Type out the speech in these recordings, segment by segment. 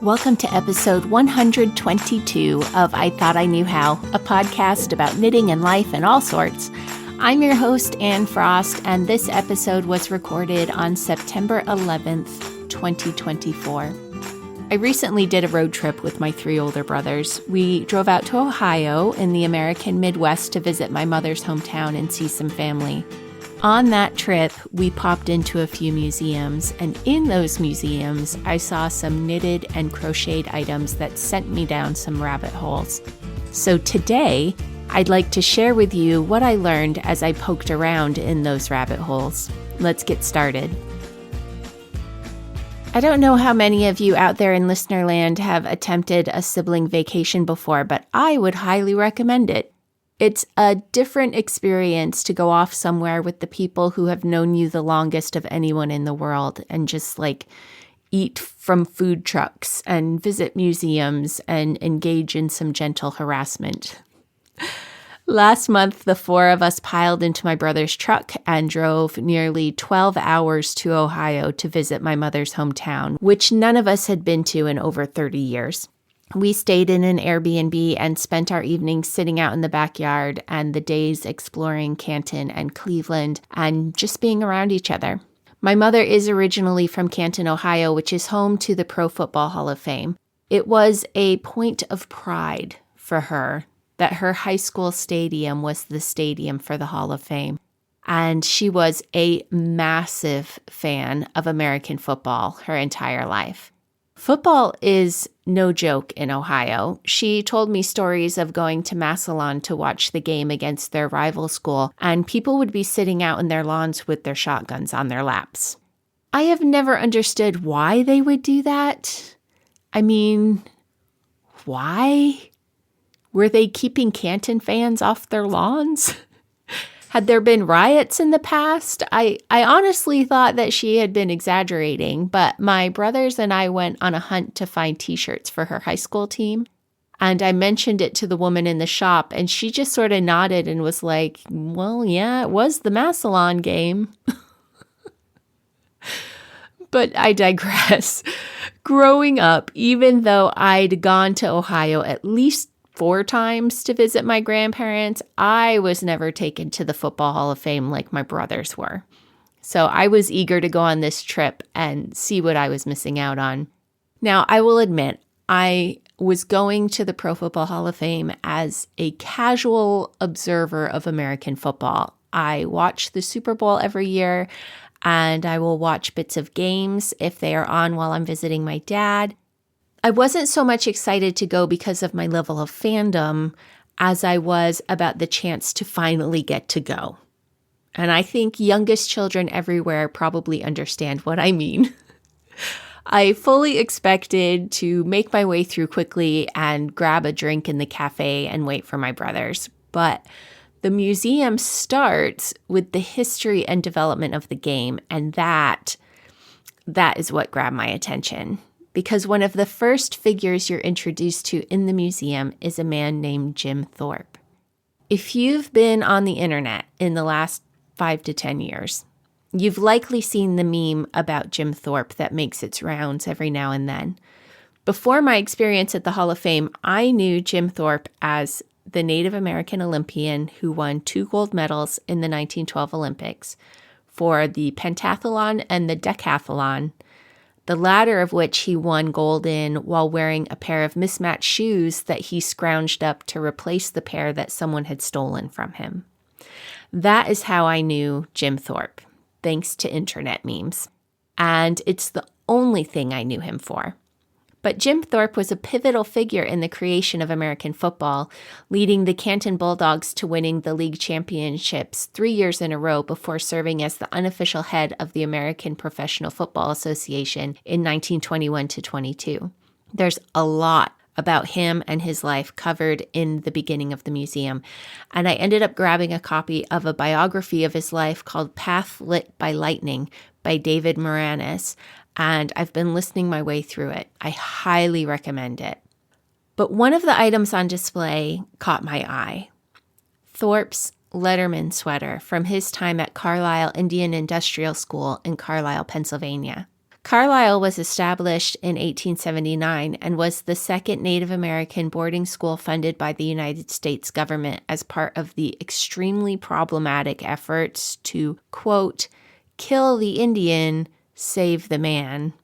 Welcome to episode 122 of I Thought I Knew How, a podcast about knitting and life and all sorts. I'm your host, Anne Frost, and this episode was recorded on September 11th, 2024. I recently did a road trip with my three older brothers. We drove out to Ohio in the American Midwest to visit my mother's hometown and see some family. On that trip, we popped into a few museums, and in those museums, I saw some knitted and crocheted items that sent me down some rabbit holes. So today, I'd like to share with you what I learned as I poked around in those rabbit holes. Let's get started. I don't know how many of you out there in listener land have attempted a sibling vacation before, but I would highly recommend it. It's a different experience to go off somewhere with the people who have known you the longest of anyone in the world and just eat from food trucks and visit museums and engage in some gentle harassment. Last month, the four of us piled into my brother's truck and drove nearly 12 hours to Ohio to visit my mother's hometown, which none of us had been to in over 30 years. We stayed in an Airbnb and spent our evenings sitting out in the backyard and the days exploring Canton and Cleveland and just being around each other. My mother is originally from Canton, Ohio, which is home to the Pro Football Hall of Fame. It was a point of pride for her that her high school stadium was the stadium for the Hall of Fame. And she was a massive fan of American football her entire life. Football is no joke in Ohio. She told me stories of going to Massillon to watch the game against their rival school, and people would be sitting out in their lawns with their shotguns on their laps. I have never understood why they would do that. I mean, why? Were they keeping Canton fans off their lawns? Had there been riots in the past? I honestly thought that she had been exaggerating, but my brothers and I went on a hunt to find t-shirts for her high school team. And I mentioned it to the woman in the shop, and she just sort of nodded and was like, well, yeah, it was the Massillon game. But I digress. Growing up, even though I'd gone to Ohio at least 4 times to visit my grandparents, I was never taken to the Football Hall of Fame like my brothers were. So I was eager to go on this trip and see what I was missing out on. Now, I will admit, I was going to the Pro Football Hall of Fame as a casual observer of American football. I watch the Super Bowl every year, and I will watch bits of games if they are on while I'm visiting my dad. I wasn't so much excited to go because of my level of fandom as I was about the chance to finally get to go. And I think youngest children everywhere probably understand what I mean. I fully expected to make my way through quickly and grab a drink in the cafe and wait for my brothers. But the museum starts with the history and development of the game, and that is what grabbed my attention. Because one of the first figures you're introduced to in the museum is a man named Jim Thorpe. If you've been on the internet in the last 5 to 10 years, you've likely seen the meme about Jim Thorpe that makes its rounds every now and then. Before my experience at the Hall of Fame, I knew Jim Thorpe as the Native American Olympian who won 2 gold medals in the 1912 Olympics for the pentathlon and the decathlon, the latter of which he won gold in while wearing a pair of mismatched shoes that he scrounged up to replace the pair that someone had stolen from him. That is how I knew Jim Thorpe, thanks to internet memes. And it's the only thing I knew him for. But Jim Thorpe was a pivotal figure in the creation of American football, leading the Canton Bulldogs to winning the league championships 3 years in a row before serving as the unofficial head of the American Professional Football Association in 1921 to 22. There's a lot about him and his life covered in the beginning of the museum, and I ended up grabbing a copy of a biography of his life called Path Lit by Lightning by David Maraniss, and I've been listening my way through it. I highly recommend it. But one of the items on display caught my eye. Thorpe's letterman sweater from his time at Carlisle Indian Industrial School in Carlisle, Pennsylvania. Carlisle was established in 1879 and was the second Native American boarding school funded by the United States government as part of the extremely problematic efforts to, quote, kill the Indian, save the man,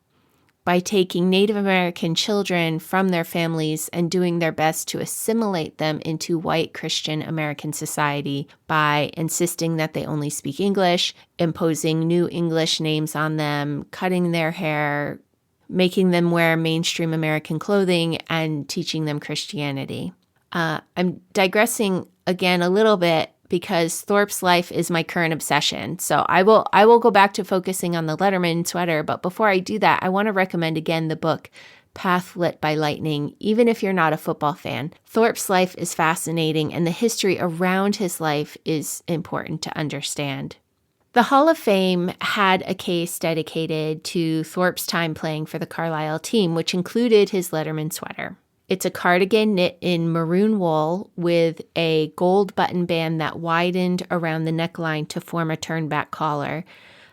by taking Native American children from their families and doing their best to assimilate them into white Christian American society by insisting that they only speak English, imposing new English names on them, cutting their hair, making them wear mainstream American clothing, and teaching them Christianity. I'm digressing again a little bit because Thorpe's life is my current obsession. So I will go back to focusing on the letterman sweater. But before I do that, I want to recommend again the book Path Lit by Lightning, even if you're not a football fan. Thorpe's life is fascinating, and the history around his life is important to understand. The Hall of Fame had a case dedicated to Thorpe's time playing for the Carlisle team, which included his letterman sweater. It's a cardigan knit in maroon wool with a gold button band that widened around the neckline to form a turn-back collar.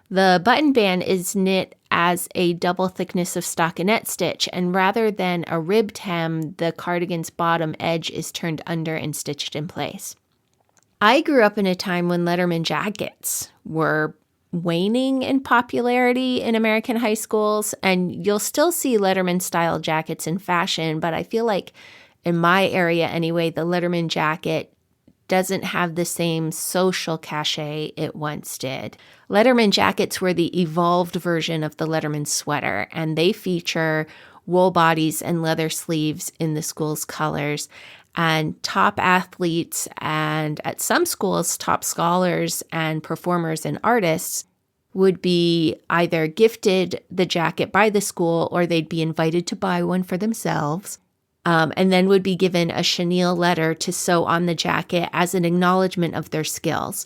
The button band is knit as a double thickness of stockinette stitch, and rather than a ribbed hem, the cardigan's bottom edge is turned under and stitched in place. I grew up in a time when letterman jackets were waning in popularity in American high schools, and you'll still see letterman-style jackets in fashion, but I feel like in my area anyway, the letterman jacket doesn't have the same social cachet it once did. Letterman jackets were the evolved version of the letterman sweater, and they feature wool bodies and leather sleeves in the school's colors. And top athletes and at some schools, top scholars and performers and artists would be either gifted the jacket by the school or they'd be invited to buy one for themselves, and then would be given a chenille letter to sew on the jacket as an acknowledgement of their skills.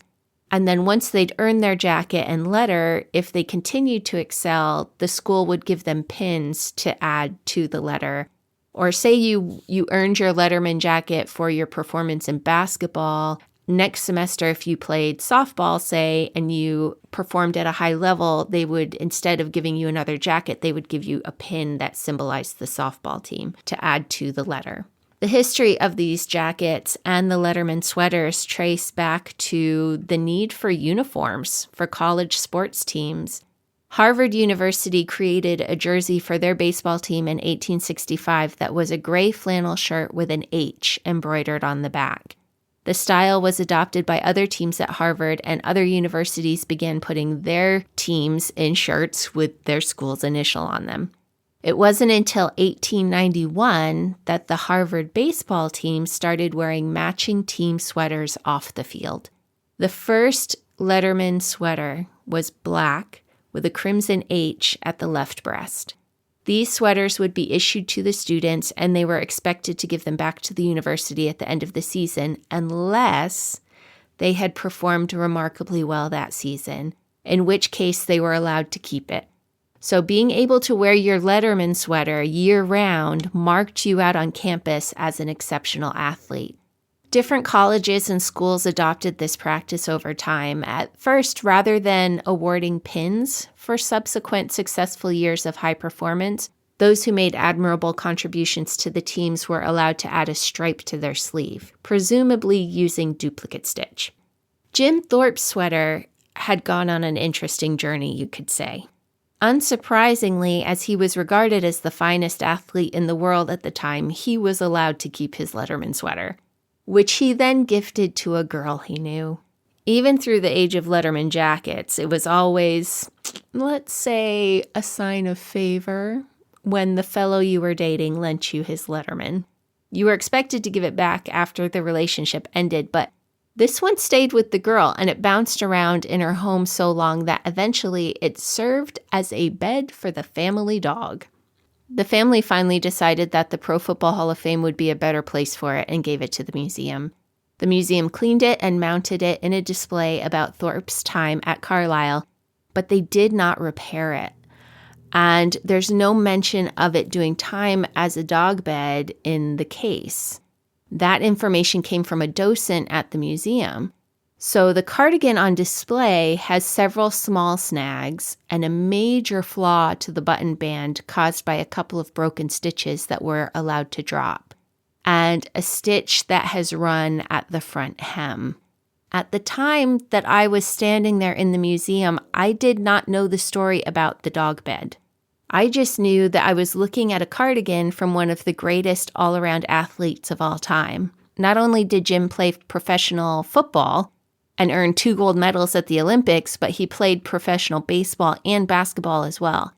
And then once they'd earned their jacket and letter, if they continued to excel, the school would give them pins to add to the letter. Or say you earned your letterman jacket for your performance in basketball. Next semester, if you played softball, say, and you performed at a high level, they would, instead of giving you another jacket, they would give you a pin that symbolized the softball team to add to the letter. The history of these jackets and the letterman sweaters trace back to the need for uniforms for college sports teams. Harvard University created a jersey for their baseball team in 1865 that was a gray flannel shirt with an H embroidered on the back. The style was adopted by other teams at Harvard, and other universities began putting their teams in shirts with their school's initial on them. It wasn't until 1891 that the Harvard baseball team started wearing matching team sweaters off the field. The first letterman sweater was black, with a crimson H at the left breast. These sweaters would be issued to the students, and they were expected to give them back to the university at the end of the season unless they had performed remarkably well that season, in which case they were allowed to keep it. So being able to wear your letterman sweater year-round marked you out on campus as an exceptional athlete. Different colleges and schools adopted this practice over time. At first, rather than awarding pins for subsequent successful years of high performance, those who made admirable contributions to the teams were allowed to add a stripe to their sleeve, presumably using duplicate stitch. Jim Thorpe's sweater had gone on an interesting journey, you could say. Unsurprisingly, as he was regarded as the finest athlete in the world at the time, he was allowed to keep his letterman sweater, which he then gifted to a girl he knew. Even through the age of letterman jackets, it was always, let's say, a sign of favor when the fellow you were dating lent you his letterman. You were expected to give it back after the relationship ended, but this one stayed with the girl, and it bounced around in her home so long that eventually it served as a bed for the family dog. The family finally decided that the Pro Football Hall of Fame would be a better place for it and gave it to the museum. The museum cleaned it and mounted it in a display about Thorpe's time at Carlisle, but they did not repair it. And there's no mention of it doing time as a dog bed in the case. That information came from a docent at the museum. So the cardigan on display has several small snags and a major flaw to the button band caused by a couple of broken stitches that were allowed to drop, and a stitch that has run at the front hem. At the time that I was standing there in the museum, I did not know the story about the dog bed. I just knew that I was looking at a cardigan from one of the greatest all-around athletes of all time. Not only did Jim play professional football and earn 2 gold medals at the Olympics, but he played professional baseball and basketball as well.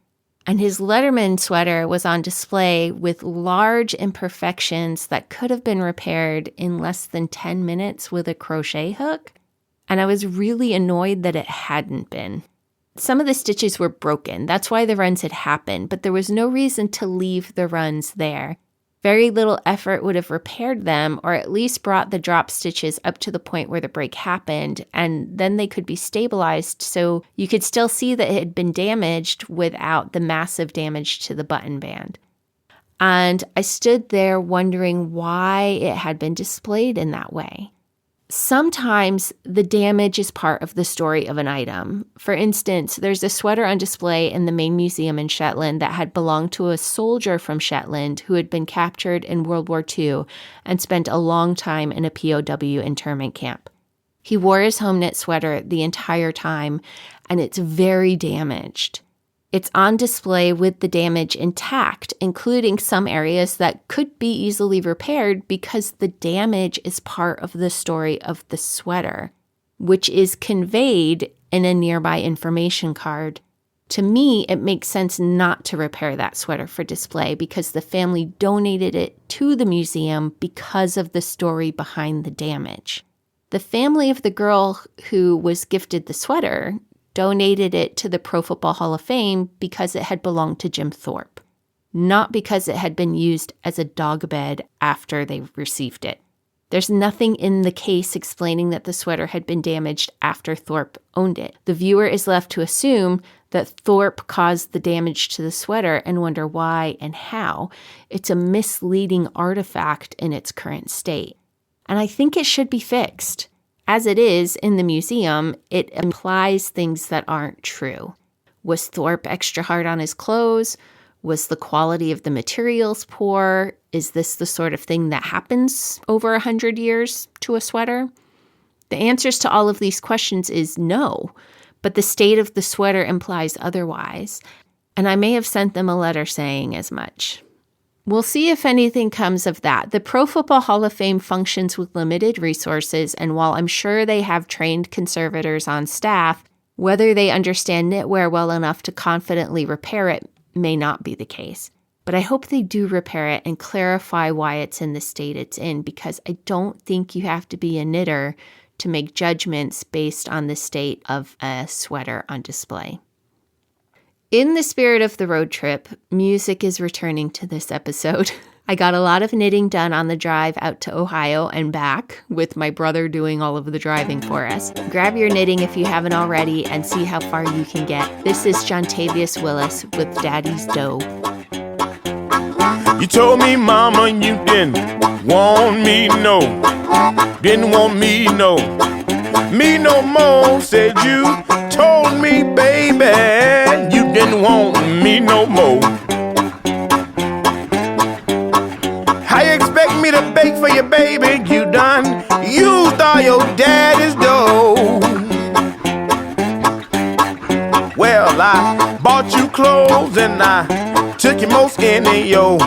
And his letterman sweater was on display with large imperfections that could have been repaired in less than 10 minutes with a crochet hook. And I was really annoyed that it hadn't been. Some of the stitches were broken. That's why the runs had happened, but there was no reason to leave the runs there. Very little effort would have repaired them, or at least brought the drop stitches up to the point where the break happened, and then they could be stabilized so you could still see that it had been damaged without the massive damage to the button band. And I stood there wondering why it had been displayed in that way. Sometimes the damage is part of the story of an item. For instance, there's a sweater on display in the main museum in Shetland that had belonged to a soldier from Shetland who had been captured in World War II and spent a long time in a POW internment camp. He wore his home knit sweater the entire time, and it's very damaged. It's on display with the damage intact, including some areas that could be easily repaired because the damage is part of the story of the sweater, which is conveyed in a nearby information card. To me, it makes sense not to repair that sweater for display because the family donated it to the museum because of the story behind the damage. The family of the girl who was gifted the sweater donated it to the Pro Football Hall of Fame because it had belonged to Jim Thorpe, not because it had been used as a dog bed after they received it. There's nothing in the case explaining that the sweater had been damaged after Thorpe owned it. The viewer is left to assume that Thorpe caused the damage to the sweater and wonder why and how. It's a misleading artifact in its current state. And I think it should be fixed. As it is in the museum, it implies things that aren't true. Was Thorpe extra hard on his clothes? Was the quality of the materials poor? Is this the sort of thing that happens over 100 years to a sweater? The answers to all of these questions is no, but the state of the sweater implies otherwise, and I may have sent them a letter saying as much. We'll see if anything comes of that. The Pro Football Hall of Fame functions with limited resources, and while I'm sure they have trained conservators on staff, whether they understand knitwear well enough to confidently repair it may not be the case. But I hope they do repair it and clarify why it's in the state it's in, because I don't think you have to be a knitter to make judgments based on the state of a sweater on display. In the spirit of the road trip, music is returning to this episode. I got a lot of knitting done on the drive out to Ohio and back, with my brother doing all of the driving for us. Grab your knitting if you haven't already and see how far you can get. This is Jontavious Willis with Daddy's Dough. You told me, mama, you didn't want me no. Didn't want me no. Me no more, said you told me, baby, you didn't want me no more. How you expect me to bake for you, baby? You done used all your daddy's dough. Well, I bought you clothes and I took you most any old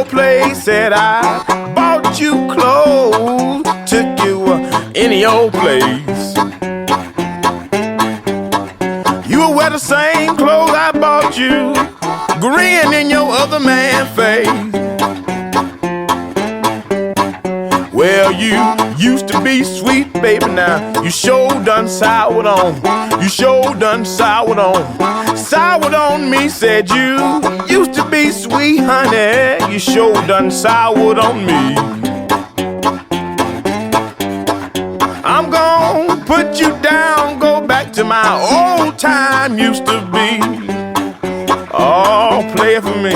place. Said I bought you clothes, took you any old place. You will wear the same clothes I bought you, grin in your other man face. Well, you used to be sweet, baby, now you sure done soured on. You sure done soured on. Soured on me, said you used to be sweet, honey. You sure done soured on me. I'm gonna put you down, go back to my old time used to be. Oh, play it for me.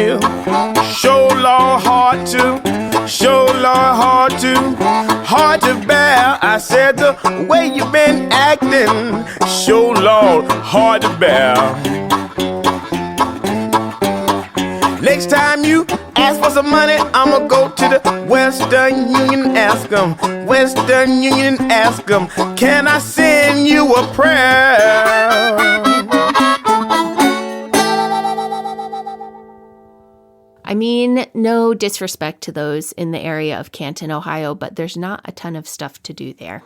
you. Show Lord hard to, show Lord hard to bear. I said the way you been acting, show Lord hard to bear. Next time you ask for some money, I'ma go to the Western Union and ask them. Western Union and ask them, can I send you a prayer? I mean, no disrespect to those in the area of Canton, Ohio, but there's not a ton of stuff to do there.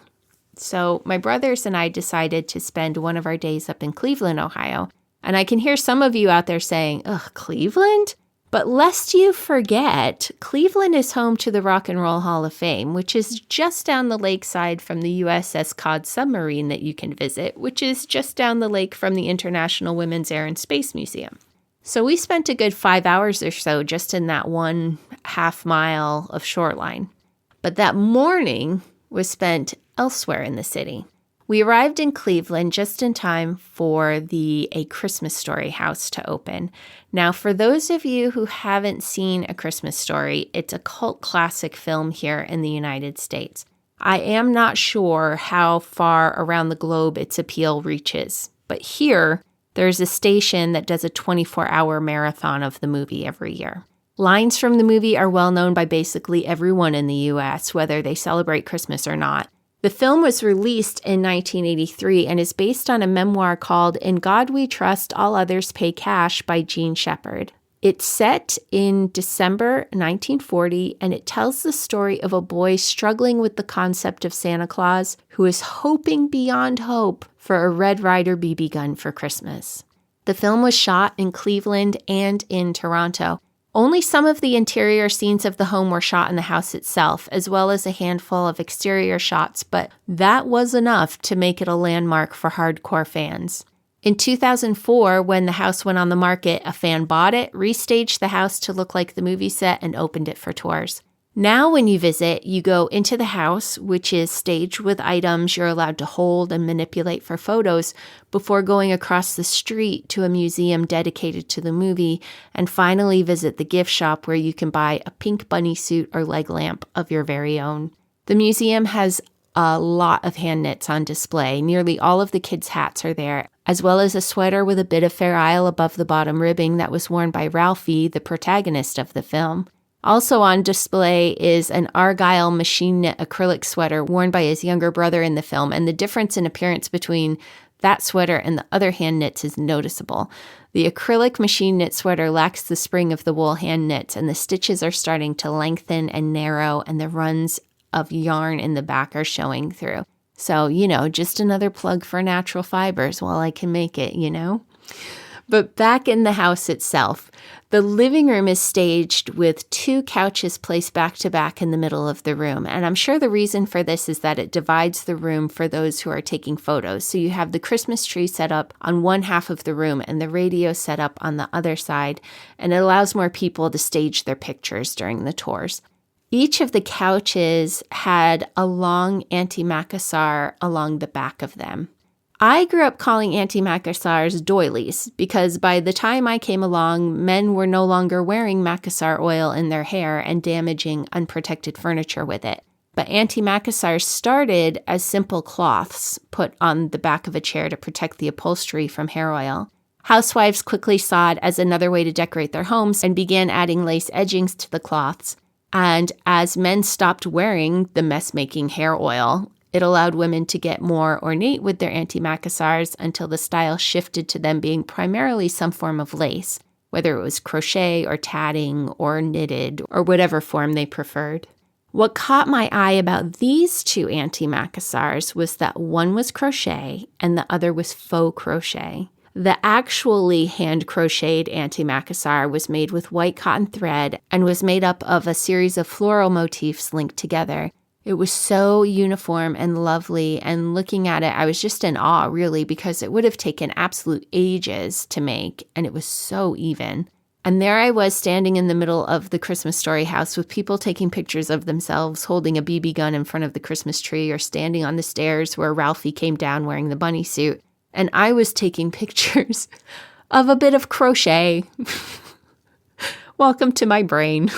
So my brothers and I decided to spend one of our days up in Cleveland, Ohio. And I can hear some of you out there saying, ugh, Cleveland? But lest you forget, Cleveland is home to the Rock and Roll Hall of Fame, which is just down the lakeside from the USS Cod submarine that you can visit, which is just down the lake from the International Women's Air and Space Museum. So we spent a good 5 hours or so just in that 1/2 mile of shoreline. But that morning was spent elsewhere in the city. We arrived in Cleveland just in time for the A Christmas Story house to open. Now, for those of you who haven't seen A Christmas Story, it's a cult classic film here in the United States. I am not sure how far around the globe its appeal reaches, but here, there's a station that does a 24-hour marathon of the movie every year. Lines from the movie are well known by basically everyone in the U.S., whether they celebrate Christmas or not. The film was released in 1983 and is based on a memoir called In God We Trust, All Others Pay Cash by Jean Shepherd. It's set in December 1940, and it tells the story of a boy struggling with the concept of Santa Claus who is hoping beyond hope for a Red Ryder BB gun for Christmas. The film was shot in Cleveland and in Toronto. Only some of the interior scenes of the home were shot in the house itself, as well as a handful of exterior shots, but that was enough to make it a landmark for hardcore fans. In 2004, when the house went on the market, a fan bought it, restaged the house to look like the movie set, and opened it for tours. Now when you visit, you go into the house, which is staged with items you're allowed to hold and manipulate for photos, before going across the street to a museum dedicated to the movie, and finally visit the gift shop where you can buy a pink bunny suit or leg lamp of your very own. The museum has a lot of hand knits on display. Nearly all of the kids' hats are there, as well as a sweater with a bit of Fair Isle above the bottom ribbing that was worn by Ralphie, the protagonist of the film. Also on display is an Argyle machine knit acrylic sweater worn by his younger brother in the film, and the difference in appearance between that sweater and the other hand knits is noticeable. The acrylic machine knit sweater lacks the spring of the wool hand knits, and the stitches are starting to lengthen and narrow, and the runs of yarn in the back are showing through. So, just another plug for natural fibers while I can make it, But back in the house itself, the living room is staged with 2 couches placed back to back in the middle of the room. And I'm sure the reason for this is that it divides the room for those who are taking photos. So you have the Christmas tree set up on one half of the room and the radio set up on the other side. And it allows more people to stage their pictures during the tours. Each of the couches had a long antimacassar along the back of them. I grew up calling antimacassars doilies because by the time I came along, men were no longer wearing macassar oil in their hair and damaging unprotected furniture with it. But antimacassars started as simple cloths put on the back of a chair to protect the upholstery from hair oil. Housewives quickly saw it as another way to decorate their homes and began adding lace edgings to the cloths. And as men stopped wearing the mess-making hair oil, it allowed women to get more ornate with their antimacassars until the style shifted to them being primarily some form of lace, whether it was crochet or tatting or knitted or whatever form they preferred. What caught my eye about these 2 antimacassars was that one was crochet and the other was faux crochet. The actually hand-crocheted antimacassar was made with white cotton thread and was made up of a series of floral motifs linked together. It was so uniform and lovely, and looking at it, I was just in awe, really, because it would have taken absolute ages to make, and it was so even. And there I was standing in the middle of the Christmas Story house with people taking pictures of themselves holding a BB gun in front of the Christmas tree or standing on the stairs where Ralphie came down wearing the bunny suit. And I was taking pictures of a bit of crochet, Welcome to my brain.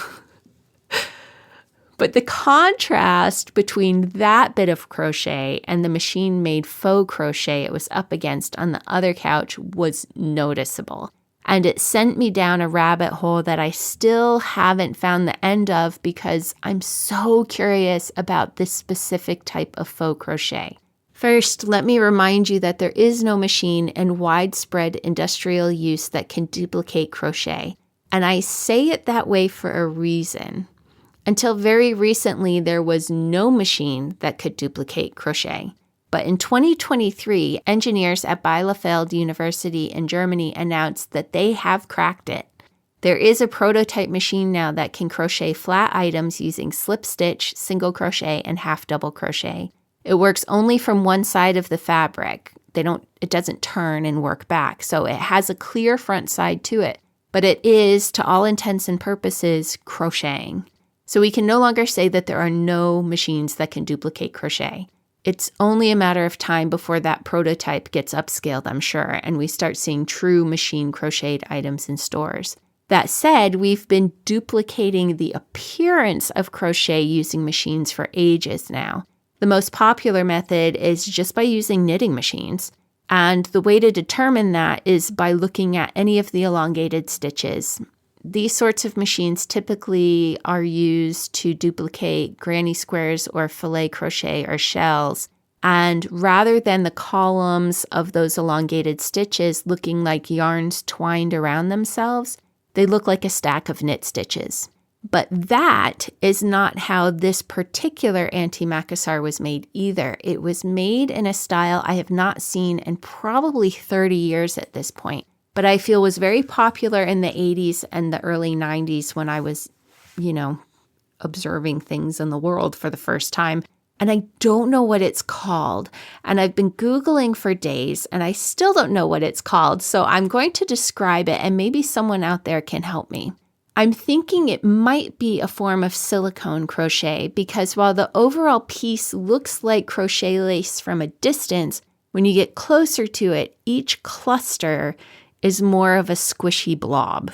But the contrast between that bit of crochet and the machine-made faux crochet it was up against on the other couch was noticeable. And it sent me down a rabbit hole that I still haven't found the end of because I'm so curious about this specific type of faux crochet. First, let me remind you that there is no machine in widespread industrial use that can duplicate crochet. And I say it that way for a reason. Until very recently, there was no machine that could duplicate crochet. But in 2023, engineers at Bielefeld University in Germany announced that they have cracked it. There is a prototype machine now that can crochet flat items using slip stitch, single crochet, and half double crochet. It works only from one side of the fabric. It doesn't turn and work back, so it has a clear front side to it. But it is, to all intents and purposes, crocheting. So we can no longer say that there are no machines that can duplicate crochet. It's only a matter of time before that prototype gets upscaled, I'm sure, and we start seeing true machine crocheted items in stores. That said, we've been duplicating the appearance of crochet using machines for ages now. The most popular method is just by using knitting machines. And the way to determine that is by looking at any of the elongated stitches. These sorts of machines typically are used to duplicate granny squares or filet crochet or shells. And rather than the columns of those elongated stitches looking like yarns twined around themselves, they look like a stack of knit stitches. But that is not how this particular antimacassar was made either. It was made in a style I have not seen in probably 30 years at this point, but I feel was very popular in the 80s and the early 90s when I was, observing things in the world for the first time. And I don't know what it's called. And I've been Googling for days and I still don't know what it's called. So I'm going to describe it and maybe someone out there can help me. I'm thinking it might be a form of silicone crochet because while the overall piece looks like crochet lace from a distance, when you get closer to it, each cluster is more of a squishy blob.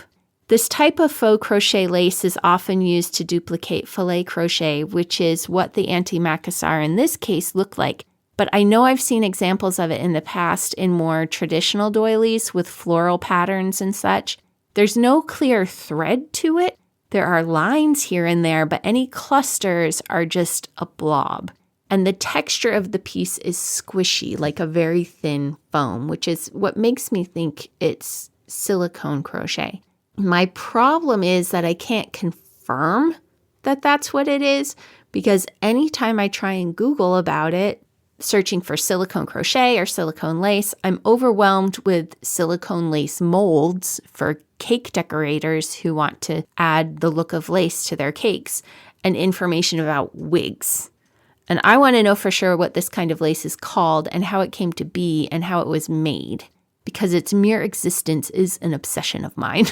This type of faux crochet lace is often used to duplicate filet crochet, which is what the antimacassar in this case looked like. But I know I've seen examples of it in the past in more traditional doilies with floral patterns and such. There's no clear thread to it. There are lines here and there, but any clusters are just a blob. And the texture of the piece is squishy, like a very thin foam, which is what makes me think it's silicone crochet. My problem is that I can't confirm that that's what it is because anytime I try and Google about it, searching for silicone crochet or silicone lace, I'm overwhelmed with silicone lace molds for cake decorators who want to add the look of lace to their cakes and information about wigs. And I want to know for sure what this kind of lace is called and how it came to be and how it was made, because its mere existence is an obsession of mine.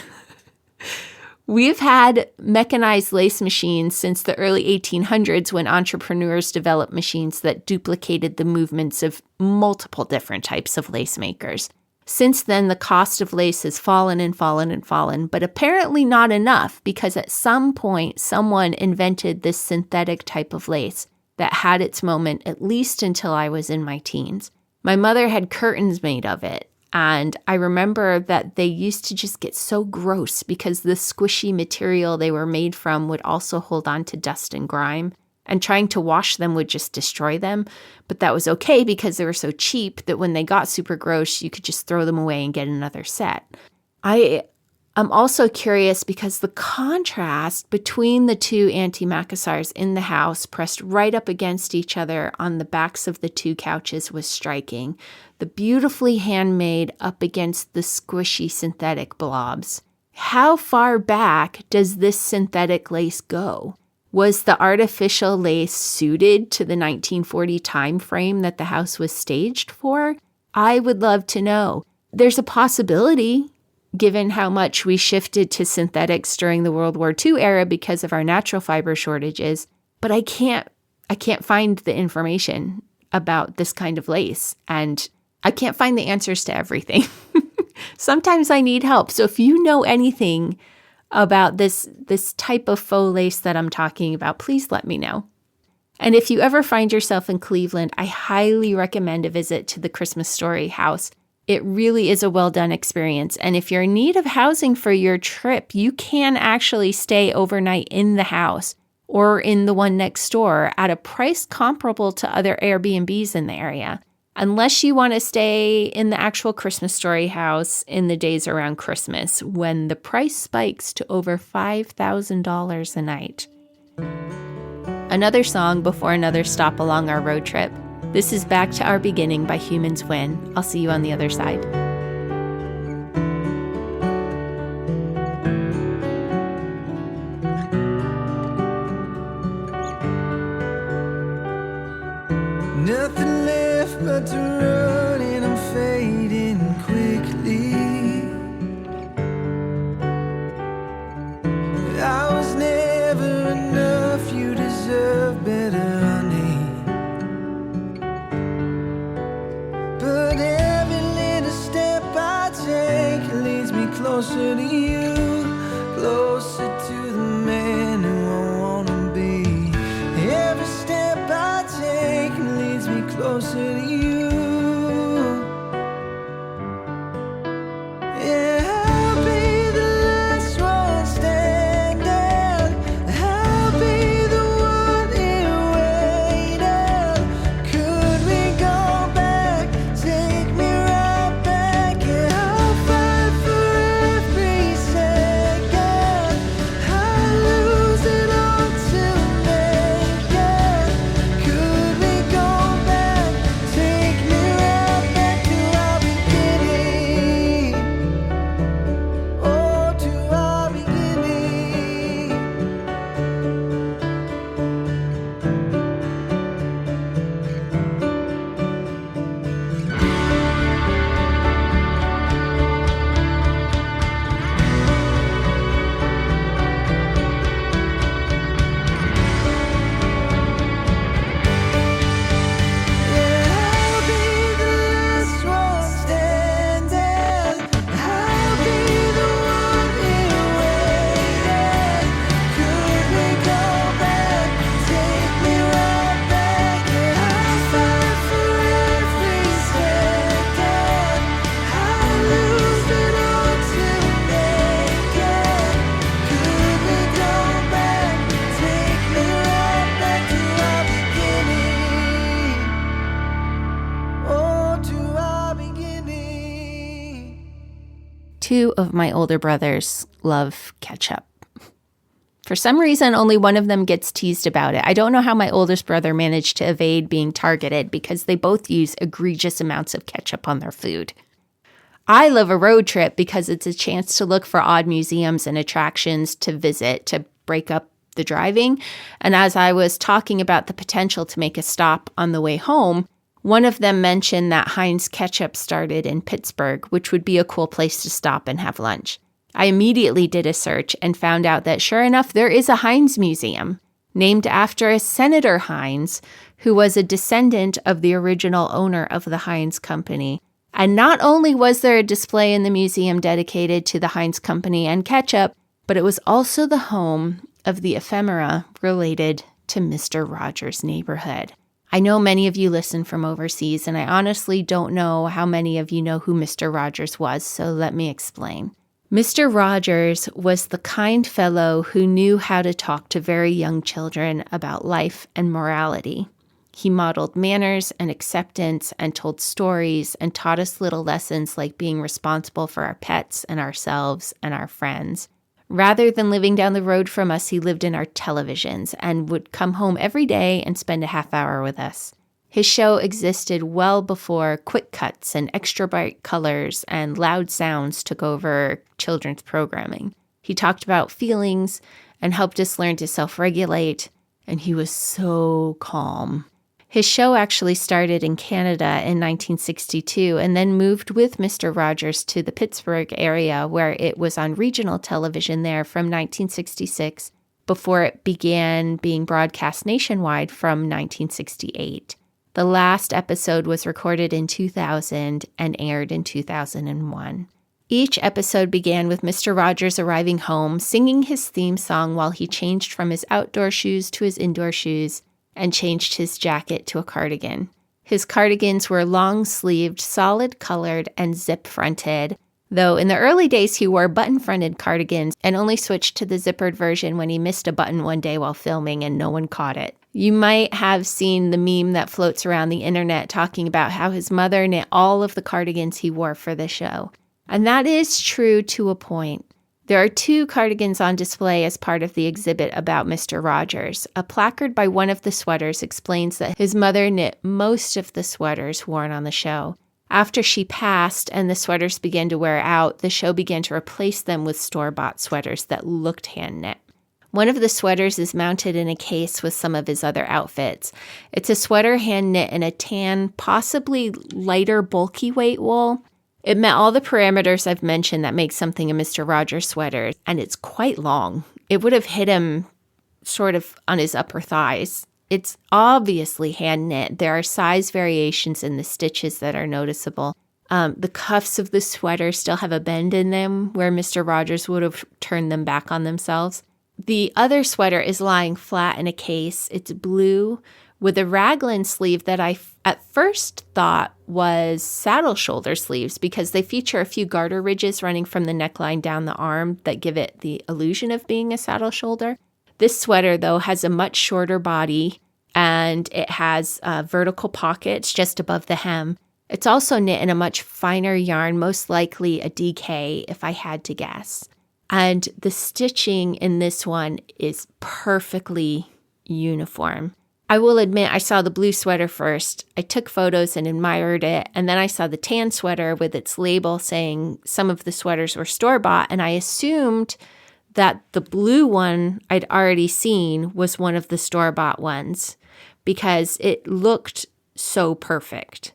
We've had mechanized lace machines since the early 1800s when entrepreneurs developed machines that duplicated the movements of multiple different types of lace makers. Since then, the cost of lace has fallen and fallen and fallen, but apparently not enough because at some point someone invented this synthetic type of lace that had its moment at least until I was in my teens. My mother had curtains made of it. And I remember that they used to just get so gross because the squishy material they were made from would also hold on to dust and grime. And trying to wash them would just destroy them. But that was okay because they were so cheap that when they got super gross, you could just throw them away and get another set. I'm also curious because the contrast between the two antimacassars in the house pressed right up against each other on the backs of the two couches was striking. The beautifully handmade up against the squishy synthetic blobs. How far back does this synthetic lace go? Was the artificial lace suited to the 1940 time frame that the house was staged for? I would love to know. There's a possibility, given how much we shifted to synthetics during the World War II era because of our natural fiber shortages, but I can't find the information about this kind of lace, and I can't find the answers to everything. Sometimes I need help. So if you know anything about this type of faux lace that I'm talking about, please let me know. And if you ever find yourself in Cleveland, I highly recommend a visit to the Christmas Story house. It really is a well-done experience. And if you're in need of housing for your trip, you can actually stay overnight in the house or in the one next door at a price comparable to other Airbnbs in the area. Unless you want to stay in the actual Christmas Story house in the days around Christmas, when the price spikes to over $5,000 a night. Another song before another stop along our road trip. This is Back to Our Beginning by Humans Win. I'll see you on the other side. Nothing left but to run, and I'm fading quickly. I was never enough, you deserve better, honey. But every little step I take leads me closer to you, closer to the man who I wanna be. Every step I take leads me closer to you. Yeah, I'll be the last one standing. I'll be the one here waiting. Could we go back? Take me right back. Yeah, I'll fight for every second. I'll lose it all to make it. Could we go back? Take me right back to our beginning. Oh, to our beginning. Yeah, I'll be the last one standing. I'll be the one here waiting. Could we go back? Take me right back. Yeah, I'll fight for every second. I'll lose it all to make it. Could we go back? Take me right back to our beginning. Oh, to our beginning. Two of my older brothers love ketchup. For some reason, only one of them gets teased about it. I don't know how my oldest brother managed to evade being targeted because they both use egregious amounts of ketchup on their food. I love a road trip because it's a chance to look for odd museums and attractions to visit to break up the driving. And as I was talking about the potential to make a stop on the way home, one of them mentioned that Heinz ketchup started in Pittsburgh, which would be a cool place to stop and have lunch. I immediately did a search and found out that sure enough, there is a Heinz museum named after a Senator Heinz, who was a descendant of the original owner of the Heinz Company. And not only was there a display in the museum dedicated to the Heinz Company and ketchup, but it was also the home of the ephemera related to Mr. Rogers' neighborhood. I know many of you listen from overseas, and I honestly don't know how many of you know who Mr. Rogers was, so let me explain. Mr. Rogers was the kind fellow who knew how to talk to very young children about life and morality. He modeled manners and acceptance and told stories and taught us little lessons like being responsible for our pets and ourselves and our friends. Rather than living down the road from us, he lived in our televisions and would come home every day and spend a half hour with us. His show existed well before quick cuts and extra bright colors and loud sounds took over children's programming. He talked about feelings and helped us learn to self-regulate, and he was so calm. His show actually started in Canada in 1962 and then moved with Mr. Rogers to the Pittsburgh area, where it was on regional television there from 1966 before it began being broadcast nationwide from 1968. The last episode was recorded in 2000 and aired in 2001. Each episode began with Mr. Rogers arriving home, singing his theme song while he changed from his outdoor shoes to his indoor shoes and changed his jacket to a cardigan. His cardigans were long-sleeved, solid-colored, and zip-fronted, though in the early days he wore button-fronted cardigans and only switched to the zippered version when he missed a button one day while filming and no one caught it. You might have seen the meme that floats around the internet talking about how his mother knit all of the cardigans he wore for the show. And that is true to a point. There are 2 cardigans on display as part of the exhibit about Mr. Rogers. A placard by one of the sweaters explains that his mother knit most of the sweaters worn on the show. After she passed and the sweaters began to wear out, the show began to replace them with store-bought sweaters that looked hand-knit. One of the sweaters is mounted in a case with some of his other outfits. It's a sweater hand-knit in a tan, possibly lighter, bulky weight wool. It met all the parameters I've mentioned that make something a Mr. Rogers sweater, and it's quite long. It would have hit him sort of on his upper thighs. It's obviously hand-knit. There are size variations in the stitches that are noticeable. The cuffs of the sweater still have a bend in them where Mr. Rogers would have turned them back on themselves. The other sweater is lying flat in a case. It's blue with a raglan sleeve that I at first thought was saddle shoulder sleeves because they feature a few garter ridges running from the neckline down the arm that give it the illusion of being a saddle shoulder. This sweater, though, has a much shorter body and it has vertical pockets just above the hem. It's also knit in a much finer yarn, most likely a DK if I had to guess. And the stitching in this one is perfectly uniform. I will admit I saw the blue sweater first. I took photos and admired it, and then I saw the tan sweater with its label saying some of the sweaters were store-bought, and I assumed that the blue one I'd already seen was one of the store-bought ones because it looked so perfect.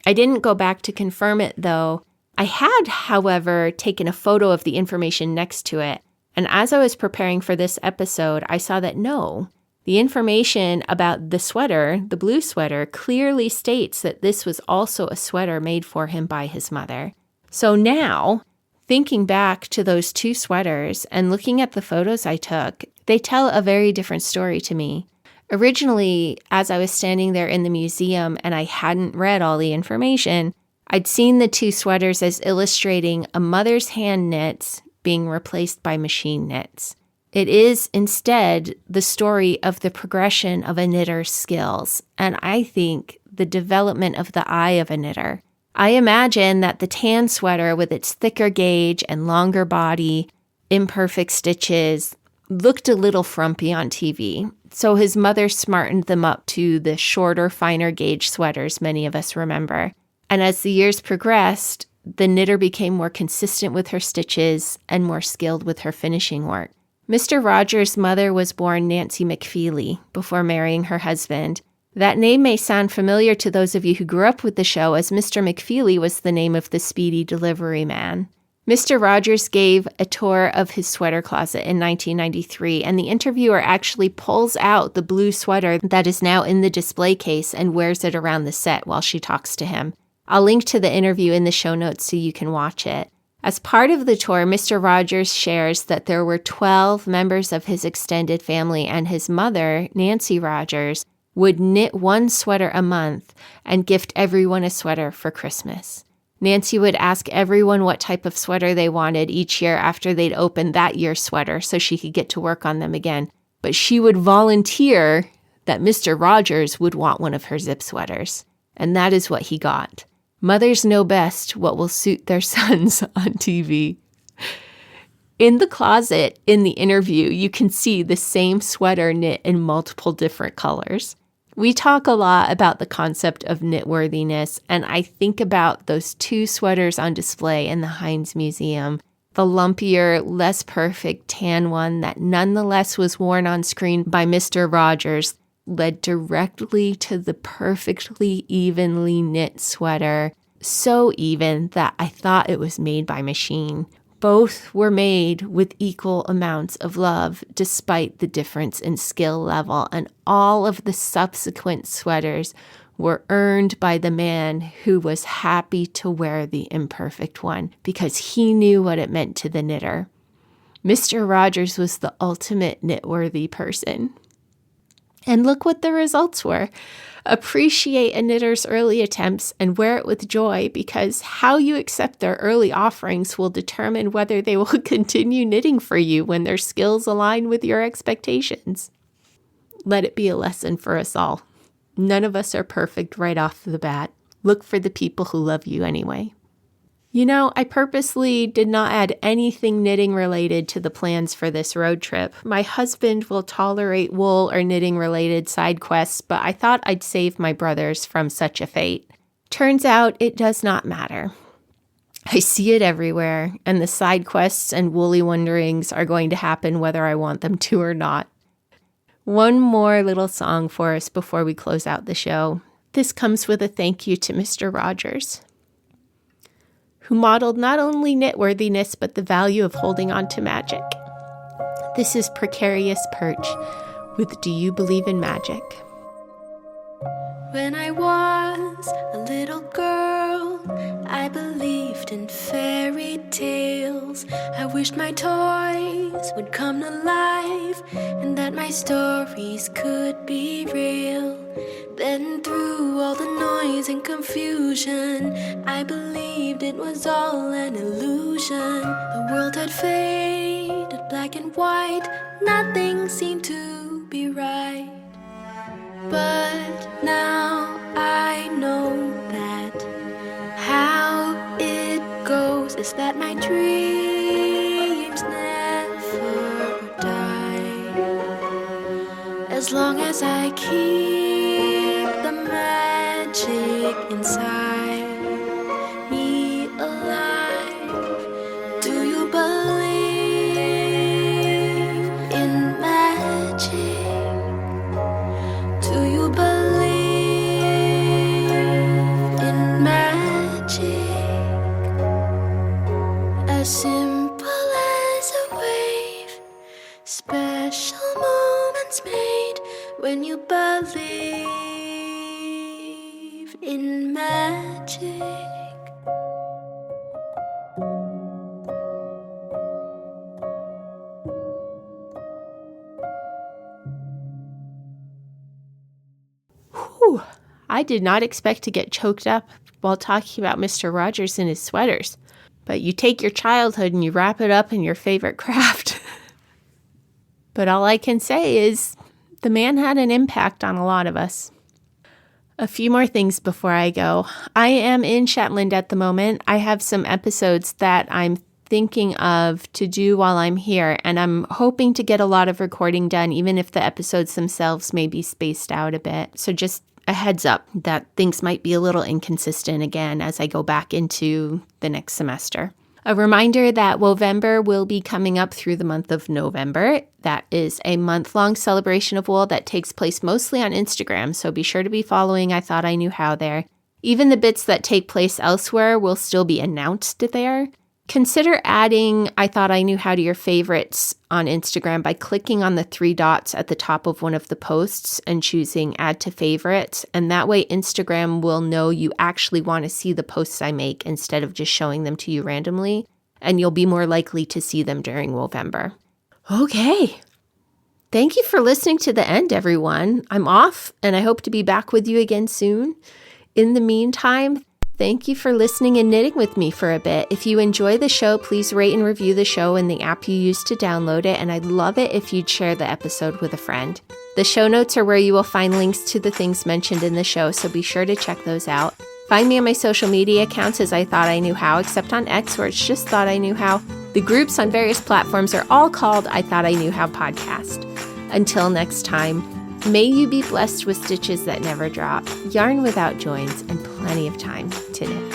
I didn't go back to confirm it, though. I had, however, taken a photo of the information next to it, and as I was preparing for this episode, I saw that no, the information about the sweater, the blue sweater, clearly states that this was also a sweater made for him by his mother. So now, thinking back to those 2 sweaters and looking at the photos I took, they tell a very different story to me. Originally, as I was standing there in the museum and I hadn't read all the information, I'd seen the 2 sweaters as illustrating a mother's hand knits being replaced by machine knits. It is instead the story of the progression of a knitter's skills, and I think the development of the eye of a knitter. I imagine that the tan sweater with its thicker gauge and longer body, imperfect stitches, looked a little frumpy on TV, so his mother smartened them up to the shorter, finer gauge sweaters many of us remember. And as the years progressed, the knitter became more consistent with her stitches and more skilled with her finishing work. Mr. Rogers' mother was born Nancy McFeely before marrying her husband. That name may sound familiar to those of you who grew up with the show, as Mr. McFeely was the name of the speedy delivery man. Mr. Rogers gave a tour of his sweater closet in 1993, and the interviewer actually pulls out the blue sweater that is now in the display case and wears it around the set while she talks to him. I'll link to the interview in the show notes so you can watch it. As part of the tour, Mr. Rogers shares that there were 12 members of his extended family, and his mother, Nancy Rogers, would knit 1 sweater a month and gift everyone a sweater for Christmas. Nancy would ask everyone what type of sweater they wanted each year after they'd opened that year's sweater so she could get to work on them again. But she would volunteer that Mr. Rogers would want one of her zip sweaters. And that is what he got. Mothers know best what will suit their sons on TV. In the closet, in the interview, you can see the same sweater knit in multiple different colors. We talk a lot about the concept of knitworthiness, and I think about those 2 sweaters on display in the Heinz Museum. The lumpier, less perfect tan one that nonetheless was worn on screen by Mr. Rogers led directly to the perfectly evenly knit sweater, so even that I thought it was made by machine. Both were made with equal amounts of love, despite the difference in skill level, and all of the subsequent sweaters were earned by the man who was happy to wear the imperfect one because he knew what it meant to the knitter. Mr. Rogers was the ultimate knitworthy person. And look what the results were. Appreciate a knitter's early attempts and wear it with joy, because how you accept their early offerings will determine whether they will continue knitting for you when their skills align with your expectations. Let it be a lesson for us all. None of us are perfect right off the bat. Look for the people who love you anyway. You know, I purposely did not add anything knitting related to the plans for this road trip. My husband will tolerate wool or knitting related side quests, but I thought I'd save my brothers from such a fate. Turns out it does not matter. I see it everywhere, and the side quests and woolly wonderings are going to happen whether I want them to or not. One more little song for us before we close out the show. This comes with a thank you to Mr. Rogers, who modeled not only knitworthiness, but the value of holding on to magic. This is Precarious Perch with Do You Believe in Magic? When I was a little girl, I believed in fairy tales. I wished my toys would come to life and that my stories could be real. Then through all the noise and confusion, I believed it was all an illusion. The world had faded black and white, nothing seemed to be right. But now I know that how it goes is that my dreams never die. As long as I keep the magic inside me alive. Do you believe in magic? Do you believe in magic? As simple as a wave, special moments made when you believe in magic. I did not expect to get choked up while talking about Mr. Rogers and his sweaters, but you take your childhood and you wrap it up in your favorite craft. But all I can say is the man had an impact on a lot of us. A few more things before I go. I am in Shetland at the moment. I have some episodes that I'm thinking of to do while I'm here, and I'm hoping to get a lot of recording done, even if the episodes themselves may be spaced out a bit. So just a heads up that things might be a little inconsistent again as I go back into the next semester. A reminder that Wovember will be coming up through the month of November. That is a month-long celebration of wool that takes place mostly on Instagram, so be sure to be following I Thought I Knew How there. Even the bits that take place elsewhere will still be announced there. Consider adding I Thought I Knew How to your favorites on Instagram by clicking on the 3 dots at the top of one of the posts and choosing Add to Favorites. And that way Instagram will know you actually want to see the posts I make instead of just showing them to you randomly. And you'll be more likely to see them during Wovember. Okay. Thank you for listening to the end, everyone. I'm off, and I hope to be back with you again soon. In the meantime, thank you for listening and knitting with me for a bit. If you enjoy the show, please rate and review the show in the app you use to download it, and I'd love it if you'd share the episode with a friend. The show notes are where you will find links to the things mentioned in the show, so be sure to check those out. Find me on my social media accounts as I Thought I Knew How, except on X, where it's just Thought I Knew How. The groups on various platforms are all called I Thought I Knew How Podcast. Until next time, may you be blessed with stitches that never drop, yarn without joins, and plenty of time to knit.